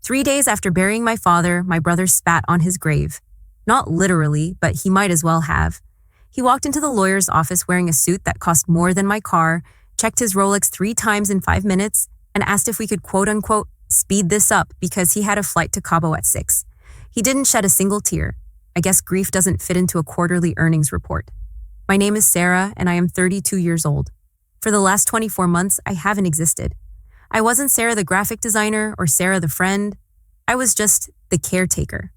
3 days after burying my father, my brother spat on his grave. Not literally, but he might as well have. He walked into the lawyer's office wearing a suit that cost more than my car, checked his Rolex 3 times in 5 minutes, and asked if we could quote-unquote speed this up because he had a flight to Cabo at 6. He didn't shed a single tear. I guess grief doesn't fit into a quarterly earnings report. My name is Sarah, and I am 32 years old. For the last 24 months, I haven't existed. I wasn't Sarah the graphic designer or Sarah the friend. I was just the caretaker.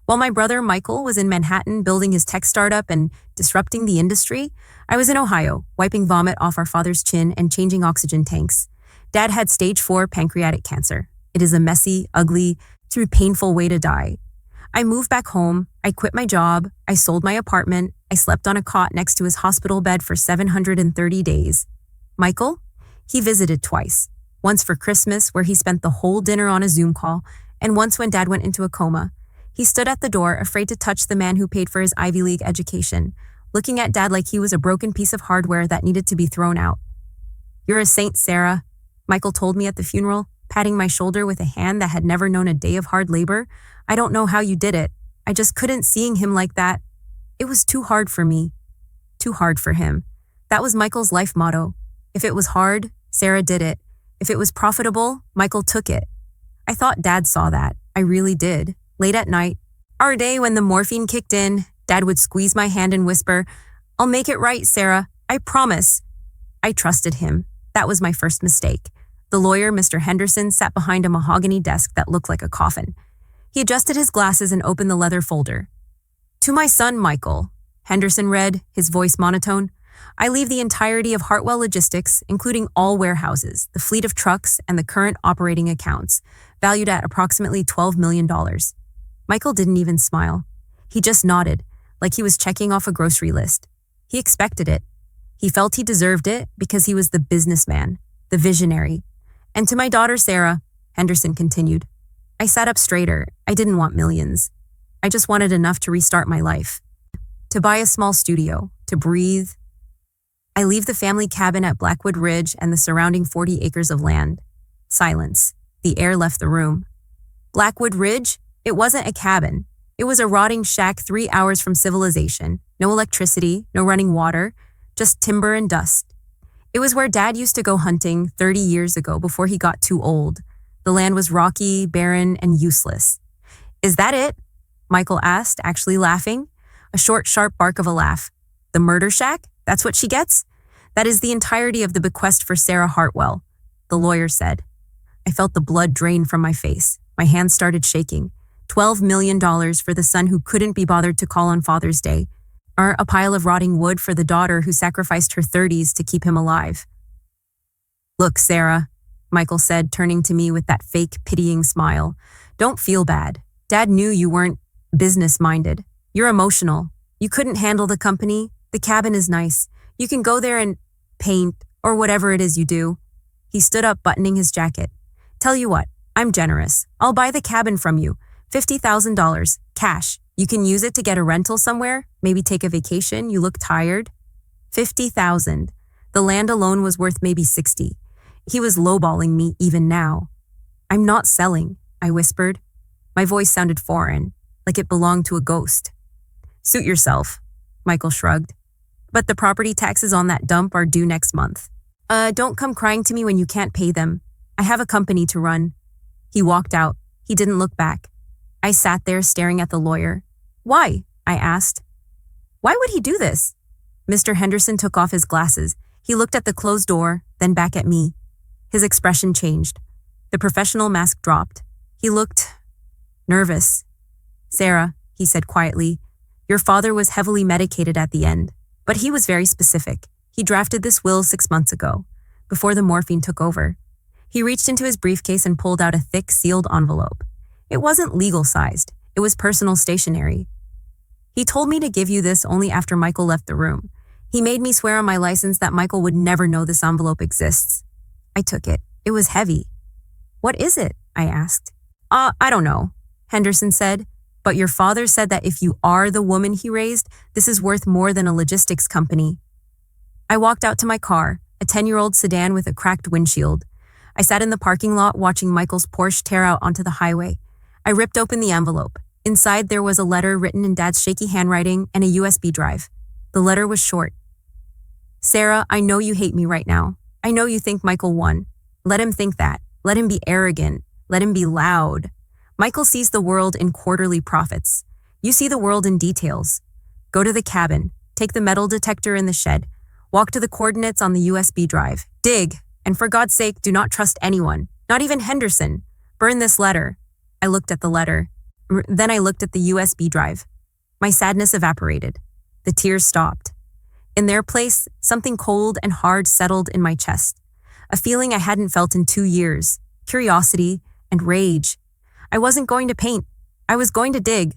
While my brother Michael was in Manhattan building his tech startup and disrupting the industry, I was in Ohio, wiping vomit off our father's chin and changing oxygen tanks. Dad had stage 4 pancreatic cancer. It is a messy, ugly, through painful way to die. I moved back home, I quit my job, I sold my apartment, I slept on a cot next to his hospital bed for 730 days. Michael? He visited twice. Once for Christmas, where he spent the whole dinner on a Zoom call, and once when Dad went into a coma. He stood at the door, afraid to touch the man who paid for his Ivy League education, looking at Dad like he was a broken piece of hardware that needed to be thrown out. "You're a saint, Sarah," Michael told me at the funeral, patting my shoulder with a hand that had never known a day of hard labor. "I don't know how you did it. I just couldn't seeing him like that. It was too hard for me. Too hard for him." That was Michael's life motto. If it was hard, Sarah did it. If it was profitable, Michael took it. I thought Dad saw that. I really did. Late at night, our day when the morphine kicked in, Dad would squeeze my hand and whisper, "I'll make it right, Sarah. I promise." I trusted him. That was my first mistake. The lawyer, Mr. Henderson, sat behind a mahogany desk that looked like a coffin. He adjusted his glasses and opened the leather folder. "To my son, Michael," Henderson read, his voice monotone, "I leave the entirety of Hartwell Logistics, including all warehouses, the fleet of trucks, and the current operating accounts, valued at approximately $12 million. Michael didn't even smile. He just nodded, like he was checking off a grocery list. He expected it. He felt he deserved it because he was the businessman, the visionary. "And to my daughter, Sarah," Henderson continued, I sat up straighter. I didn't want millions. I just wanted enough to restart my life. To buy a small studio, to breathe. I leave the family cabin at Blackwood Ridge and the surrounding 40 acres of land. Silence. The air left the room. Blackwood Ridge? It wasn't a cabin. It was a rotting shack 3 hours from civilization. No electricity, no running water, just timber and dust. It was where Dad used to go hunting 30 years ago before he got too old. The land was rocky, barren, and useless. "Is that it?" Michael asked, actually laughing. A short, sharp bark of a laugh. "The murder shack? That's what she gets?" "That is the entirety of the bequest for Sarah Hartwell," the lawyer said. I felt the blood drain from my face. My hands started shaking. $12 million for the son who couldn't be bothered to call on Father's Day, or a pile of rotting wood for the daughter who sacrificed her 30s to keep him alive. "Look, Sarah," Michael said, turning to me with that fake, pitying smile. "Don't feel bad. Dad knew you weren't business-minded. You're emotional. You couldn't handle the company. The cabin is nice. You can go there and paint, or whatever it is you do." He stood up, buttoning his jacket. "Tell you what, I'm generous. I'll buy the cabin from you. $50,000, cash. You can use it to get a rental somewhere, maybe take a vacation. You look tired." 50,000. The land alone was worth maybe 60. He was lowballing me even now. "I'm not selling," I whispered. My voice sounded foreign, like it belonged to a ghost. "Suit yourself," Michael shrugged. "But the property taxes on that dump are due next month. Don't come crying to me when you can't pay them. I have a company to run." He walked out. He didn't look back. I sat there staring at the lawyer. "Why?" I asked. "Why would he do this?" Mr. Henderson took off his glasses. He looked at the closed door, then back at me. His expression changed. The professional mask dropped. He looked nervous. "Sarah," he said quietly, "your father was heavily medicated at the end, but he was very specific. He drafted this will 6 months ago, before the morphine took over." He reached into his briefcase and pulled out a thick, sealed envelope. It wasn't legal-sized. It was personal stationery. "He told me to give you this only after Michael left the room. He made me swear on my license that Michael would never know this envelope exists." I took it. It was heavy. "What is it?" I asked. I don't know," Henderson said. "But your father said that if you are the woman he raised, this is worth more than a logistics company." I walked out to my car, a 10-year-old sedan with a cracked windshield. I sat in the parking lot watching Michael's Porsche tear out onto the highway. I ripped open the envelope. Inside there was a letter written in Dad's shaky handwriting and a USB drive. The letter was short. Sarah, I know you hate me right now. I know you think Michael won. Let him think that. Let him be arrogant. Let him be loud. Michael sees the world in quarterly profits. You see the world in details. Go to the cabin. Take the metal detector in the shed. Walk to the coordinates on the USB drive. Dig. And for God's sake, do not trust anyone. Not even Henderson. Burn this letter. I looked at the letter. Then I looked at the USB drive. My sadness evaporated. The tears stopped. In their place, something cold and hard settled in my chest. A feeling I hadn't felt in 2 years. Curiosity and rage. I wasn't going to paint. I was going to dig.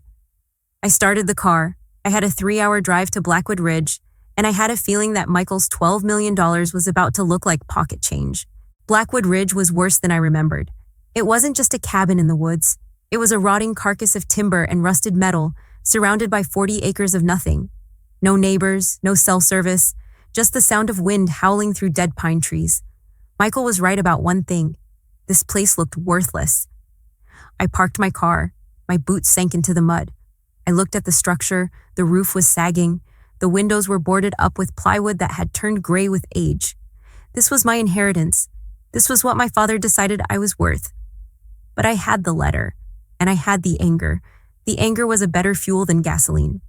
I started the car. I had a 3-hour drive to Blackwood Ridge, and I had a feeling that Michael's $12 million was about to look like pocket change. Blackwood Ridge was worse than I remembered. It wasn't just a cabin in the woods. It was a rotting carcass of timber and rusted metal, surrounded by 40 acres of nothing. No neighbors, no cell service, just the sound of wind howling through dead pine trees. Michael was right about one thing. This place looked worthless. I parked my car. My boots sank into the mud. I looked at the structure. The roof was sagging. The windows were boarded up with plywood that had turned gray with age. This was my inheritance. This was what my father decided I was worth. But I had the letter, and I had the anger. The anger was a better fuel than gasoline.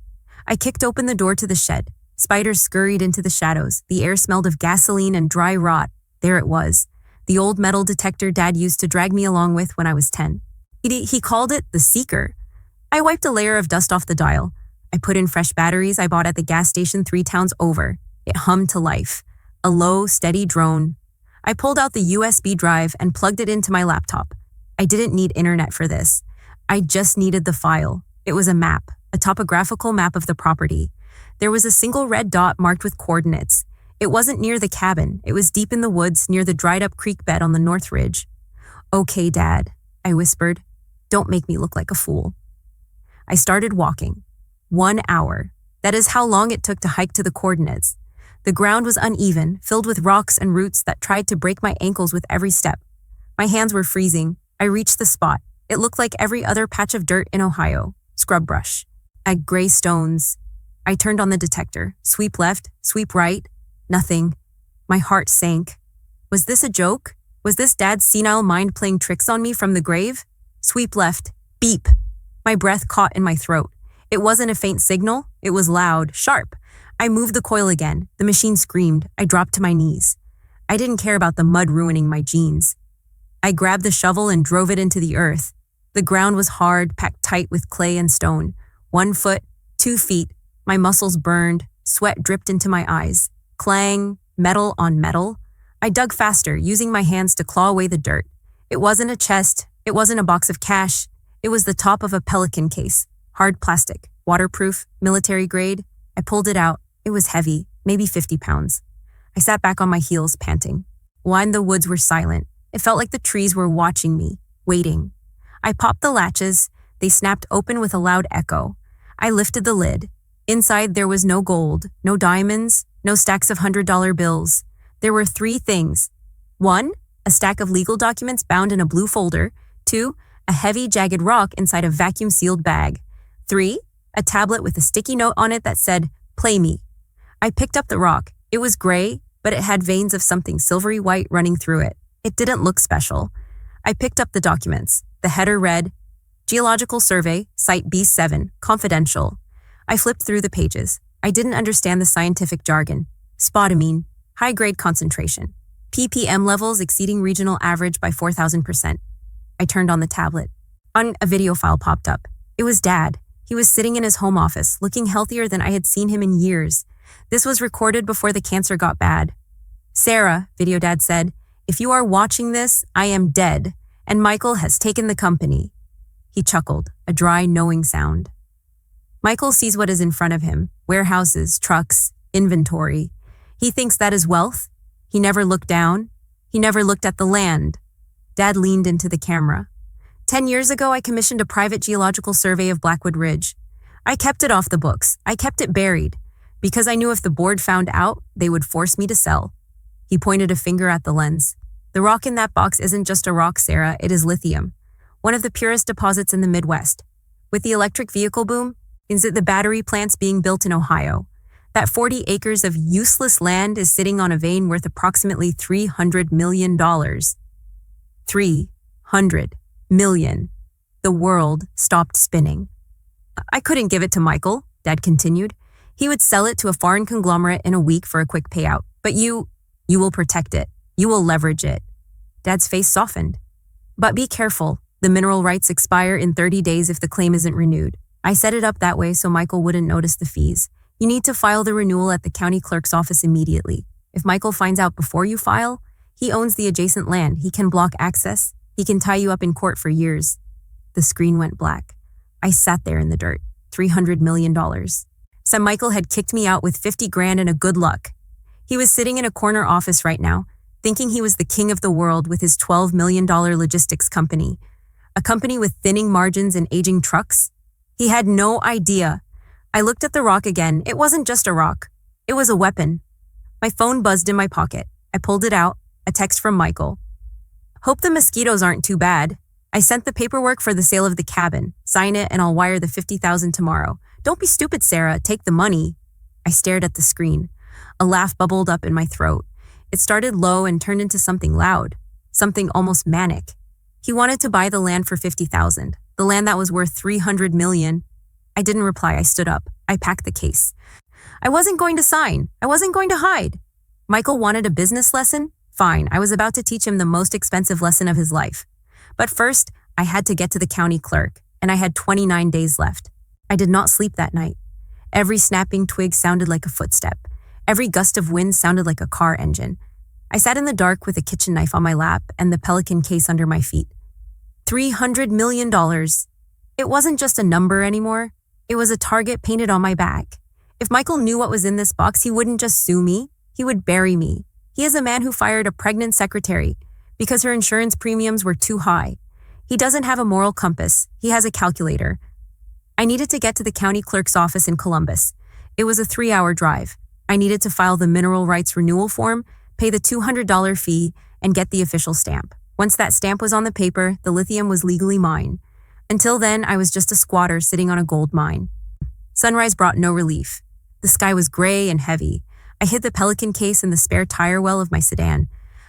I kicked open the door to the shed. Spiders scurried into the shadows. The air smelled of gasoline and dry rot. There it was. The old metal detector Dad used to drag me along with when I was 10. He called it the Seeker. I wiped a layer of dust off the dial. I put in fresh batteries I bought at the gas station 3 towns over. It hummed to life. A low, steady drone. I pulled out the USB drive and plugged it into my laptop. I didn't need internet for this. I just needed the file. It was a map, a topographical map of the property. There was a single red dot marked with coordinates. It wasn't near the cabin. It was deep in the woods near the dried-up creek bed on the North Ridge. Okay, Dad, I whispered. Don't make me look like a fool. I started walking. 1 hour. That is how long it took to hike to the coordinates. The ground was uneven, filled with rocks and roots that tried to break my ankles with every step. My hands were freezing. I reached the spot. It looked like every other patch of dirt in Ohio. Scrub brush. Gray stones. I turned on the detector. Sweep left, sweep right. Nothing. My heart sank. Was this a joke? Was this Dad's senile mind playing tricks on me from the grave? Sweep left. Beep. My breath caught in my throat. It wasn't a faint signal. It was loud, sharp. I moved the coil again. The machine screamed. I dropped to my knees. I didn't care about the mud ruining my jeans. I grabbed the shovel and drove it into the earth. The ground was hard, packed tight with clay and stone. 1 foot, 2 feet. My muscles burned. Sweat dripped into my eyes. Clang, metal on metal. I dug faster, using my hands to claw away the dirt. It wasn't a chest. It wasn't a box of cash. It was the top of a Pelican case. Hard plastic, waterproof, military grade. I pulled it out. It was heavy, maybe 50 pounds. I sat back on my heels, panting. Wine the woods were silent. It felt like the trees were watching me, waiting. I popped the latches. They snapped open with a loud echo. I lifted the lid. Inside there was no gold, no diamonds, no stacks of $100 bills. There were 3 things. 1, a stack of legal documents bound in a blue folder. 2, a heavy, jagged rock inside a vacuum-sealed bag. 3, a tablet with a sticky note on it that said, "Play me." I picked up the rock. It was gray, but it had veins of something silvery white running through it. It didn't look special. I picked up the documents. The header read, "Geological Survey, Site B7, Confidential." I flipped through the pages. I didn't understand the scientific jargon. Spodumene, high-grade concentration. ppm levels exceeding regional average by 4,000%. I turned on the tablet. A video file popped up. It was Dad. He was sitting in his home office, looking healthier than I had seen him in years. This was recorded before the cancer got bad. "Sarah," Video Dad said, "if you are watching this, I am dead, and Michael has taken the company." He chuckled, a dry, knowing sound. Michael sees what is in front of him, warehouses, trucks, inventory. He thinks that is wealth. He never looked down. He never looked at the land. Dad leaned into the camera. 10 years ago, I commissioned a private geological survey of Blackwood Ridge. I kept it off the books. I kept it buried, because I knew if the board found out, they would force me to sell. He pointed a finger at the lens. The rock in that box isn't just a rock, Sarah, it is lithium, one of the purest deposits in the Midwest. With the electric vehicle boom, is it the battery plants being built in Ohio? That 40 acres of useless land is sitting on a vein worth approximately $300 million. $300 million. The world stopped spinning. I couldn't give it to Michael, Dad continued. He would sell it to a foreign conglomerate in a week for a quick payout. But you will protect it. You will leverage it. Dad's face softened. But be careful. The mineral rights expire in 30 days if the claim isn't renewed. I set it up that way so Michael wouldn't notice the fees. You need to file the renewal at the county clerk's office immediately. If Michael finds out before you file, he owns the adjacent land. He can block access. He can tie you up in court for years. The screen went black. I sat there in the dirt. $300 million. So Michael had kicked me out with 50 grand and a good luck. He was sitting in a corner office right now, thinking he was the king of the world with his $12 million logistics company. A company with thinning margins and aging trucks? He had no idea. I looked at the rock again. It wasn't just a rock. It was a weapon. My phone buzzed in my pocket. I pulled it out. A text from Michael. Hope the mosquitoes aren't too bad. I sent the paperwork for the sale of the cabin. Sign it and I'll wire the $50,000 tomorrow. Don't be stupid, Sarah. Take the money. I stared at the screen. A laugh bubbled up in my throat. It started low and turned into something loud. Something almost manic. He wanted to buy the land for $50,000. The land that was worth $300 million. I didn't reply. I stood up. I packed the case. I wasn't going to sign. I wasn't going to hide. Michael wanted a business lesson? Fine. I was about to teach him the most expensive lesson of his life. But first, I had to get to the county clerk, and I had 29 days left. I did not sleep that night. Every snapping twig sounded like a footstep. Every gust of wind sounded like a car engine. I sat in the dark with a kitchen knife on my lap and the Pelican case under my feet. $300 million. It wasn't just a number anymore. It was a target painted on my back. If Michael knew what was in this box, he wouldn't just sue me. He would bury me. He is a man who fired a pregnant secretary because her insurance premiums were too high. He doesn't have a moral compass. He has a calculator. I needed to get to the county clerk's office in Columbus. It was a 3-hour drive. I needed to file the mineral rights renewal form, pay the $200 fee, and get the official stamp. Once that stamp was on the paper, the lithium was legally mine. Until then, I was just a squatter sitting on a gold mine. Sunrise brought no relief. The sky was gray and heavy. I hid the Pelican case in the spare tire well of my sedan.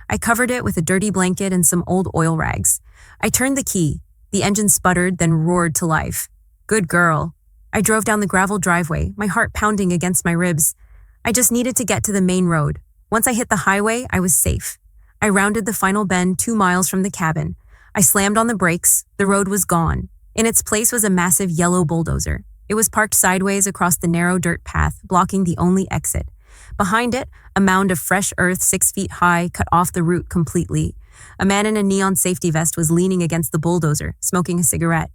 I covered it with a dirty blanket and some old oil rags. I turned the key. The engine sputtered, then roared to life. Good girl. I drove down the gravel driveway, my heart pounding against my ribs. I just needed to get to the main road. Once I hit the highway, I was safe. I rounded the final bend 2 miles from the cabin. I slammed on the brakes. The road was gone. In its place was a massive yellow bulldozer. It was parked sideways across the narrow dirt path, blocking the only exit. Behind it, a mound of fresh earth 6 feet high cut off the route completely. A man in a neon safety vest was leaning against the bulldozer, smoking a cigarette.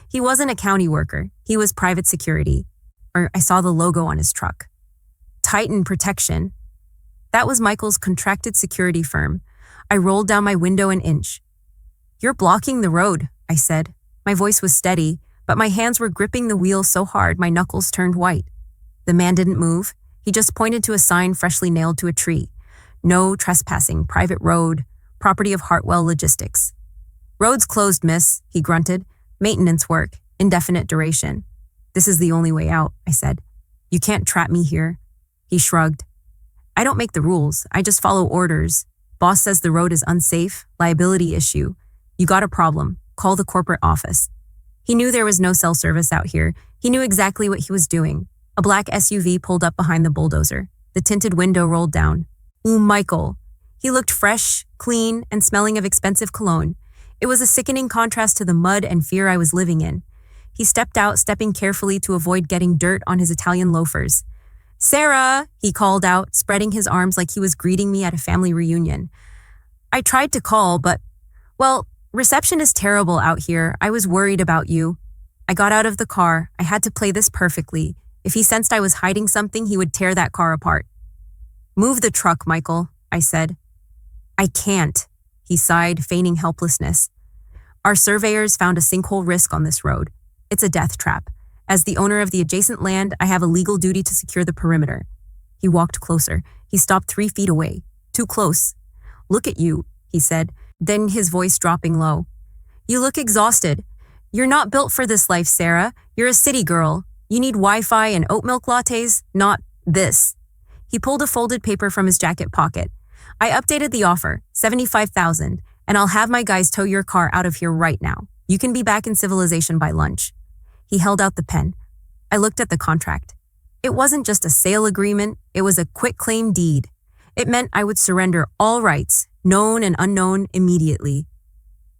He wasn't a county worker. He was private security. Or I saw the logo on his truck. Titan Protection. That was Michael's contracted security firm. I rolled down my window an inch. You're blocking the road, I said. My voice was steady, but my hands were gripping the wheel so hard my knuckles turned white. The man didn't move. He just pointed to a sign freshly nailed to a tree. No trespassing, private road, property of Hartwell Logistics. Road's closed, miss, he grunted. Maintenance work, indefinite duration. This is the only way out, I said. You can't trap me here. He shrugged. I don't make the rules. I just follow orders. Boss says the road is unsafe, liability issue. You got a problem. Call the corporate office. He knew there was no cell service out here. He knew exactly what he was doing. A black SUV pulled up behind the bulldozer. The tinted window rolled down. Ooh, Michael. He looked fresh, clean, and smelling of expensive cologne. It was a sickening contrast to the mud and fear I was living in. He stepped out, stepping carefully to avoid getting dirt on his Italian loafers. Sarah, he called out, spreading his arms like he was greeting me at a family reunion. I tried to call, but, well, reception is terrible out here. I was worried about you. I got out of the car. I had to play this perfectly. If he sensed I was hiding something, he would tear that car apart. Move the truck, Michael, I said. I can't, he sighed, feigning helplessness. Our surveyors found a sinkhole risk on this road. It's a death trap. As the owner of the adjacent land, I have a legal duty to secure the perimeter. He walked closer. He stopped 3 feet away. Too close. Look at you. he said, then his voice dropping low. You look exhausted. You're not built for this life, Sarah. You're a city girl. You need Wi-Fi and oat milk lattes, not this. He pulled a folded paper from his jacket pocket. I updated the offer, $75,000, and I'll have my guys tow your car out of here right now. You can be back in civilization by lunch. He held out the pen. I looked at the contract. It wasn't just a sale agreement, it was a quitclaim deed. It meant I would surrender all rights, known and unknown, immediately.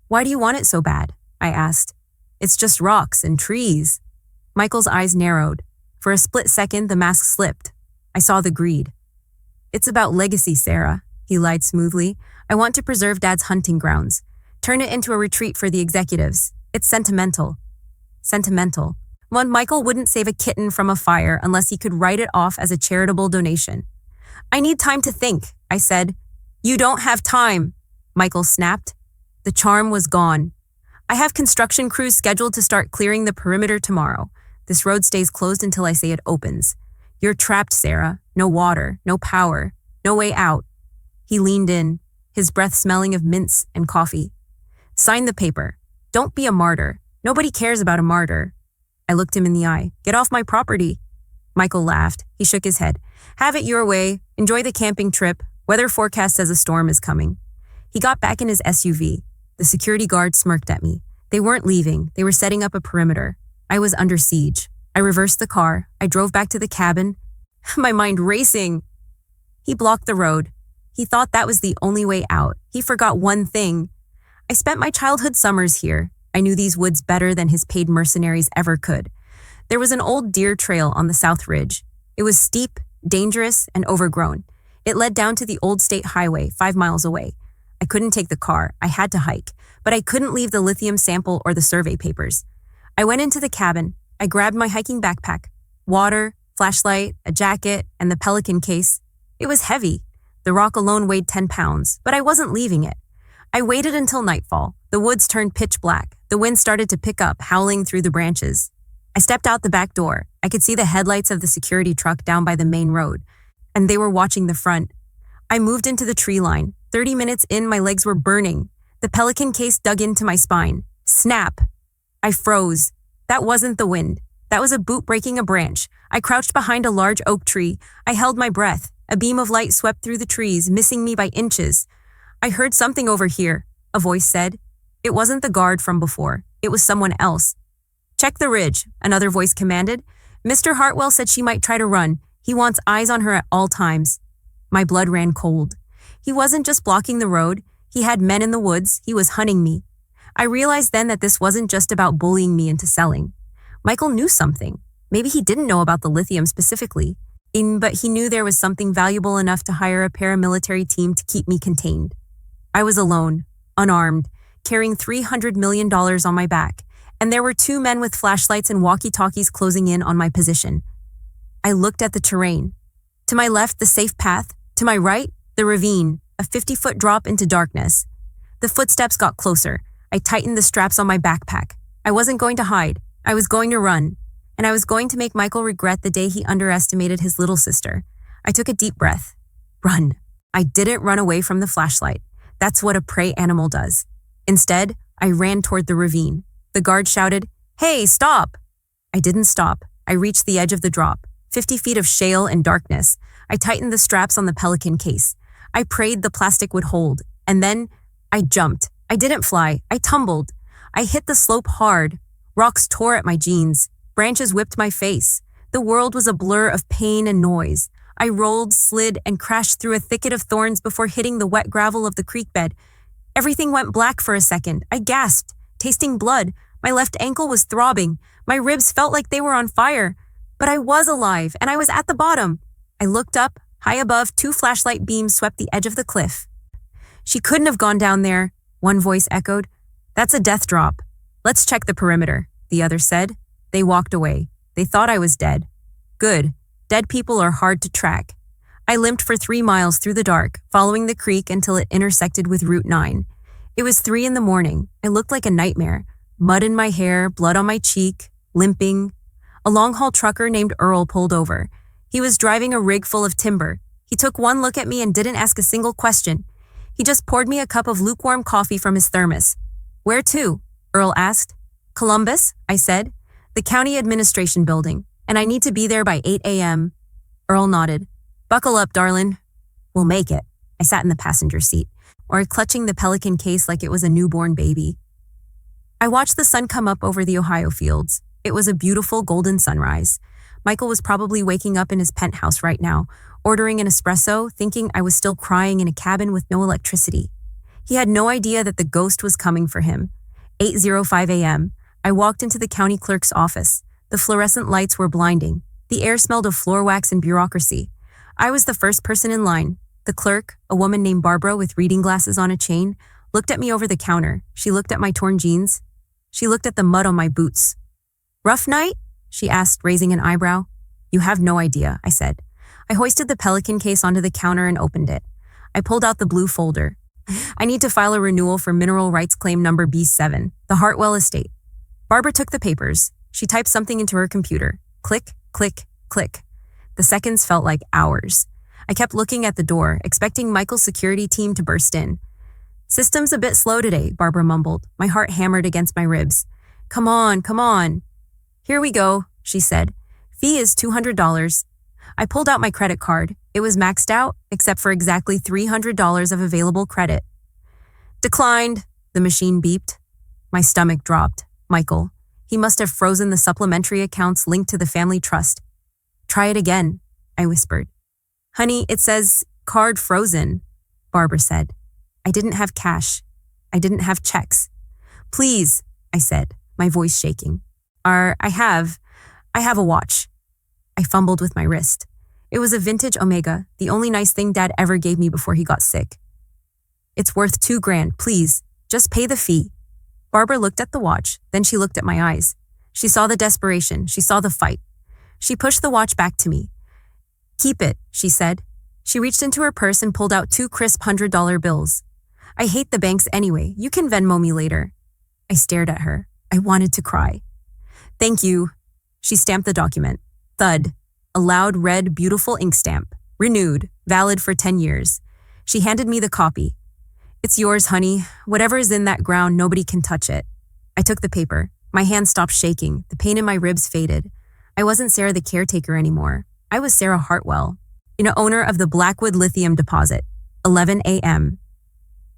Why do you want it so bad? I asked. It's just rocks and trees. Michael's eyes narrowed. For a split second, the mask slipped. I saw the greed. It's about legacy, Sarah, he lied smoothly. I want to preserve Dad's hunting grounds. Turn it into a retreat for the executives. It's sentimental. Sentimental. One Michael wouldn't save a kitten from a fire unless he could write it off as a charitable donation. I need time to think, I said. You don't have time, Michael snapped. The charm was gone. I have construction crews scheduled to start clearing the perimeter tomorrow. This road stays closed until I say it opens. You're trapped, Sarah. No water, no power, no way out. He leaned in, his breath smelling of mints and coffee. Sign the paper. Don't be a martyr. Nobody cares about a martyr. I looked him in the eye. Get off my property. Michael laughed. He shook his head. Have it your way. Enjoy the camping trip. Weather forecast says a storm is coming. He got back in his SUV. The security guard smirked at me. They weren't leaving. They were setting up a perimeter. I was under siege. I reversed the car. I drove back to the cabin. My mind racing. He blocked the road. He thought that was the only way out. He forgot one thing. I spent my childhood summers here. I knew these woods better than his paid mercenaries ever could. There was an old deer trail on the South Ridge. It was steep, dangerous, and overgrown. It led down to the old state highway 5 miles away. I couldn't take the car. I had to hike, but I couldn't leave the lithium sample or the survey papers. I went into the cabin. I grabbed my hiking backpack, water, flashlight, a jacket, and the Pelican case. It was heavy. The rock alone weighed 10 pounds, but I wasn't leaving it. I waited until nightfall. The woods turned pitch black. The wind started to pick up, howling through the branches. I stepped out the back door. I could see the headlights of the security truck down by the main road, and they were watching the front. I moved into the tree line. 30 minutes in, my legs were burning. The Pelican case dug into my spine. Snap! I froze. That wasn't the wind. That was a boot breaking a branch. I crouched behind a large oak tree. I held my breath. A beam of light swept through the trees, missing me by inches. I heard something over here, a voice said. It wasn't the guard from before. It was someone else. Check the ridge, another voice commanded. Mr. Hartwell said she might try to run. He wants eyes on her at all times. My blood ran cold. He wasn't just blocking the road. He had men in the woods. He was hunting me. I realized then that this wasn't just about bullying me into selling. Michael knew something. Maybe he didn't know about the lithium specifically, but he knew there was something valuable enough to hire a paramilitary team to keep me contained. I was alone, unarmed, carrying $300 million on my back, and there were 2 men with flashlights and walkie-talkies closing in on my position. I looked at the terrain. To my left, the safe path. To my right, the ravine, a 50-foot drop into darkness. The footsteps got closer. I tightened the straps on my backpack. I wasn't going to hide. I was going to run. And I was going to make Michael regret the day he underestimated his little sister. I took a deep breath. Run. I didn't run away from the flashlight. That's what a prey animal does. Instead, I ran toward the ravine. The guard shouted, "Hey, stop!" I didn't stop. I reached the edge of the drop, 50 feet of shale and darkness. I tightened the straps on the Pelican case. I prayed the plastic would hold. And then I jumped. I didn't fly. I tumbled. I hit the slope hard. Rocks tore at my jeans. Branches whipped my face. The world was a blur of pain and noise. I rolled, slid, and crashed through a thicket of thorns before hitting the wet gravel of the creek bed. Everything went black for a second. I gasped, tasting blood. My left ankle was throbbing. My ribs felt like they were on fire. But I was alive, and I was at the bottom. I looked up. High above, 2 flashlight beams swept the edge of the cliff. She couldn't have gone down there, one voice echoed. That's a death drop. Let's check the perimeter, the other said. They walked away. They thought I was dead. Good. Dead people are hard to track. I limped for 3 miles through the dark, following the creek until it intersected with Route 9. It was 3 in the morning. I looked like a nightmare. Mud in my hair, blood on my cheek, limping. A long-haul trucker named Earl pulled over. He was driving a rig full of timber. He took one look at me and didn't ask a single question. He just poured me a cup of lukewarm coffee from his thermos. Where to? Earl asked. Columbus, I said. The county administration building, and I need to be there by 8 a.m. Earl nodded. Buckle up, darlin'. We'll make it. I sat in the passenger seat, or clutching the Pelican case like it was a newborn baby. I watched the sun come up over the Ohio fields. It was a beautiful golden sunrise. Michael was probably waking up in his penthouse right now, ordering an espresso, thinking I was still crying in a cabin with no electricity. He had no idea that the ghost was coming for him. 8:05 a.m. I walked into the county clerk's office. The fluorescent lights were blinding. The air smelled of floor wax and bureaucracy. I was the first person in line. The clerk, a woman named Barbara with reading glasses on a chain, looked at me over the counter. She looked at my torn jeans. She looked at the mud on my boots. Rough night? She asked, raising an eyebrow. You have no idea, I said. I hoisted the Pelican case onto the counter and opened it. I pulled out the blue folder. I need to file a renewal for mineral rights claim number B7, the Hartwell estate. Barbara took the papers. She typed something into her computer. Click, click, click. The seconds felt like hours. I kept looking at the door, expecting Michael's security team to burst in. System's a bit slow today, Barbara mumbled. My heart hammered against my ribs. Come on, come on. Here we go, she said. Fee is $200. I pulled out my credit card. It was maxed out, except for exactly $300 of available credit. Declined, the machine beeped. My stomach dropped. Michael. He must have frozen the supplementary accounts linked to the family trust. Try it again, I whispered. Honey, it says card frozen, Barbara said. I didn't have cash. I didn't have checks. Please, I said, my voice shaking. I have a watch. I fumbled with my wrist. It was a vintage Omega, the only nice thing Dad ever gave me before he got sick. It's worth $2,000, please. Just pay the fee. Barbara looked at the watch, then she looked at my eyes. She saw the desperation, she saw the fight. She pushed the watch back to me. Keep it, she said. She reached into her purse and pulled out 2 crisp $100 bills. I hate the banks anyway. You can Venmo me later. I stared at her. I wanted to cry. Thank you. She stamped the document. Thud. A loud, red, beautiful ink stamp. Renewed. Valid for 10 years. She handed me the copy. It's yours, honey. Whatever is in that ground, nobody can touch it. I took the paper. My hand stopped shaking. The pain in my ribs faded. I wasn't Sarah the caretaker anymore. I was Sarah Hartwell, owner of the Blackwood Lithium Deposit. 11 a.m.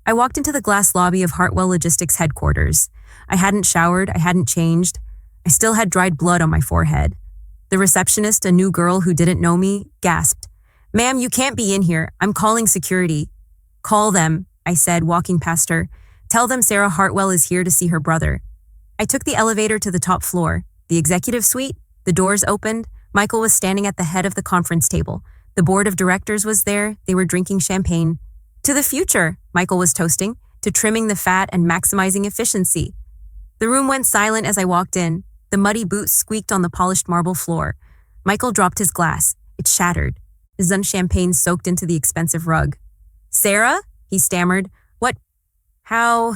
I walked into the glass lobby of Hartwell Logistics headquarters. I hadn't showered. I hadn't changed. I still had dried blood on my forehead. The receptionist, a new girl who didn't know me, gasped. Ma'am, you can't be in here. I'm calling security. Call them, I said, walking past her. Tell them Sarah Hartwell is here to see her brother. I took the elevator to the top floor. The executive suite. The doors opened. Michael was standing at the head of the conference table. The board of directors was there. They were drinking champagne. To the future, Michael was toasting, to trimming the fat and maximizing efficiency. The room went silent as I walked in. The muddy boots squeaked on the polished marble floor. Michael dropped his glass. It shattered. His champagne soaked into the expensive rug. Sarah? He stammered. What? How?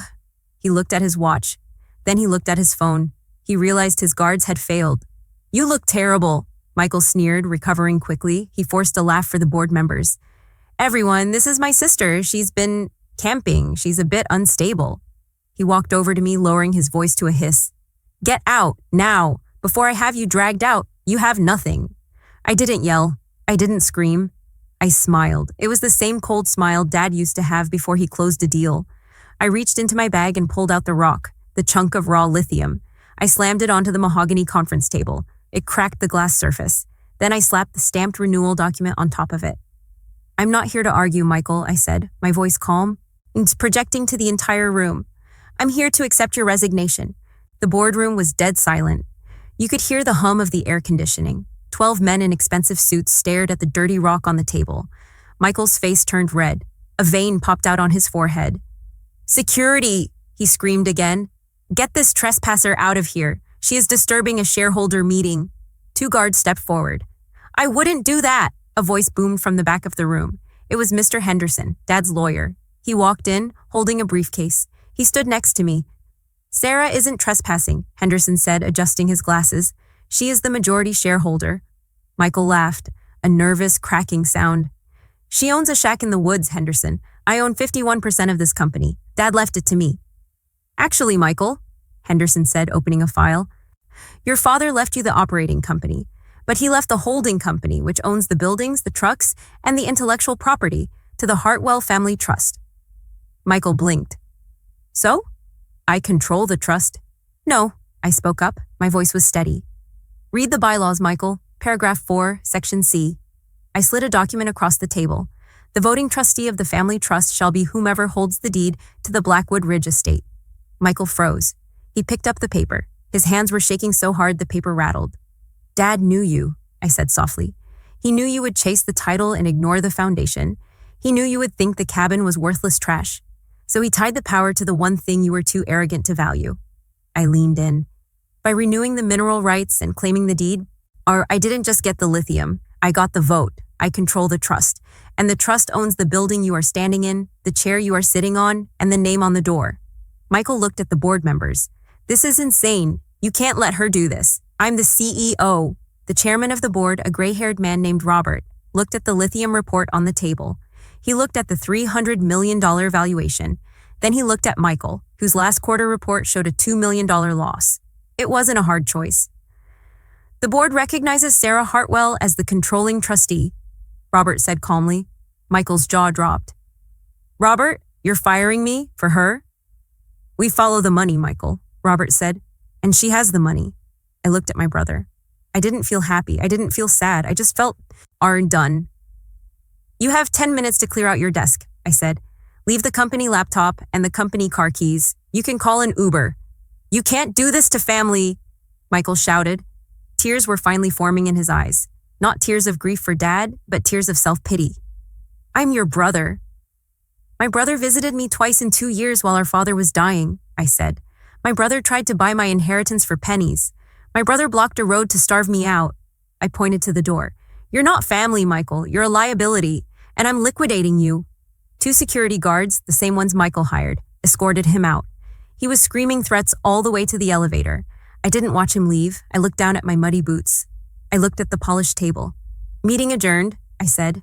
He looked at his watch. Then he looked at his phone. He realized his guards had failed. You look terrible, Michael sneered, recovering quickly. He forced a laugh for the board members. Everyone, this is my sister. She's been camping. She's a bit unstable. He walked over to me, lowering his voice to a hiss. Get out, now. Before I have you dragged out, you have nothing. I didn't yell. I didn't scream. I smiled. It was the same cold smile Dad used to have before he closed a deal. I reached into my bag and pulled out the rock, the chunk of raw lithium. I slammed it onto the mahogany conference table. It cracked the glass surface. Then I slapped the stamped renewal document on top of it. I'm not here to argue, Michael, I said, my voice calm. It's projecting to the entire room. I'm here to accept your resignation. The boardroom was dead silent. You could hear the hum of the air conditioning. 12 men in expensive suits stared at the dirty rock on the table. Michael's face turned red. A vein popped out on his forehead. Security, he screamed again. Get this trespasser out of here. She is disturbing a shareholder meeting. 2 guards stepped forward. I wouldn't do that, a voice boomed from the back of the room. It was Mr. Henderson, Dad's lawyer. He walked in, holding a briefcase. He stood next to me. Sarah isn't trespassing, Henderson said, adjusting his glasses. She is the majority shareholder. Michael laughed, a nervous, cracking sound. She owns a shack in the woods, Henderson. I own 51% of this company. Dad left it to me. Actually, Michael, Henderson said, opening a file, your father left you the operating company, but he left the holding company, which owns the buildings, the trucks, and the intellectual property, to the Hartwell Family Trust. Michael blinked. So? I control the trust. No, I spoke up. My voice was steady. Read the bylaws, Michael. Paragraph 4, Section C. I slid a document across the table. The voting trustee of the family trust shall be whomever holds the deed to the Blackwood Ridge estate. Michael froze. He picked up the paper. His hands were shaking so hard the paper rattled. Dad knew you, I said softly. He knew you would chase the title and ignore the foundation. He knew you would think the cabin was worthless trash. So he tied the power to the one thing you were too arrogant to value. I leaned in. By renewing the mineral rights and claiming the deed, I didn't just get the lithium. I got the vote. I control the trust. And the trust owns the building you are standing in, the chair you are sitting on, and the name on the door. Michael looked at the board members. This is insane. You can't let her do this. I'm the CEO. The chairman of the board, a gray-haired man named Robert, looked at the lithium report on the table. He looked at the $300 million valuation. Then he looked at Michael, whose last quarter report showed a $2 million loss. It wasn't a hard choice. The board recognizes Sarah Hartwell as the controlling trustee, Robert said calmly. Michael's jaw dropped. Robert, you're firing me for her? We follow the money, Michael, Robert said. And she has the money. I looked at my brother. I didn't feel happy. I didn't feel sad. I just felt done. You have 10 minutes to clear out your desk, I said. Leave the company laptop and the company car keys. You can call an Uber. You can't do this to family, Michael shouted. Tears were finally forming in his eyes. Not tears of grief for Dad, but tears of self-pity. I'm your brother. My brother visited me twice in 2 years while our father was dying, I said. My brother tried to buy my inheritance for pennies. My brother blocked a road to starve me out. I pointed to the door. You're not family, Michael. You're a liability, and I'm liquidating you. 2 security guards, the same ones Michael hired, escorted him out. He was screaming threats all the way to the elevator. I didn't watch him leave. I looked down at my muddy boots. I looked at the polished table. Meeting adjourned, I said.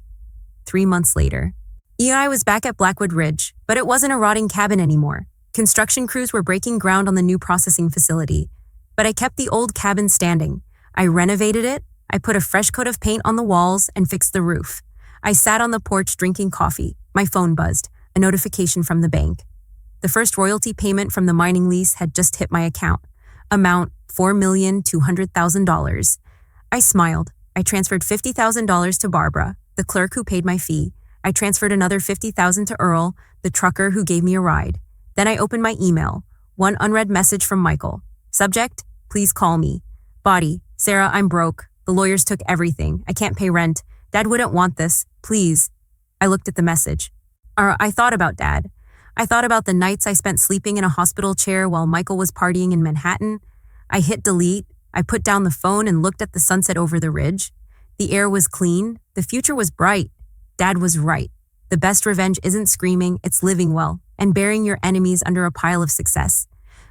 3 months later. I was back at Blackwood Ridge, but it wasn't a rotting cabin anymore. Construction crews were breaking ground on the new processing facility. But I kept the old cabin standing. I renovated it. I put a fresh coat of paint on the walls and fixed the roof. I sat on the porch drinking coffee. My phone buzzed, a notification from the bank. The first royalty payment from the mining lease had just hit my account. Amount $4,200,000. I smiled. I transferred $50,000 to Barbara, the clerk who paid my fee. I transferred another $50,000 to Earl, the trucker who gave me a ride. Then I opened my email. One unread message from Michael. Subject, please call me. Body, Sarah, I'm broke. The lawyers took everything. I can't pay rent. Dad wouldn't want this. Please. I looked at the message. I thought about Dad. I thought about the nights I spent sleeping in a hospital chair while Michael was partying in Manhattan. I hit delete. I put down the phone and looked at the sunset over the ridge. The air was clean. The future was bright. Dad was right. The best revenge isn't screaming, it's living well and burying your enemies under a pile of success.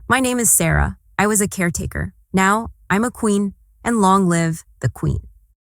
My name is Sarah. I was a caretaker. Now I'm a queen, and long live the queen.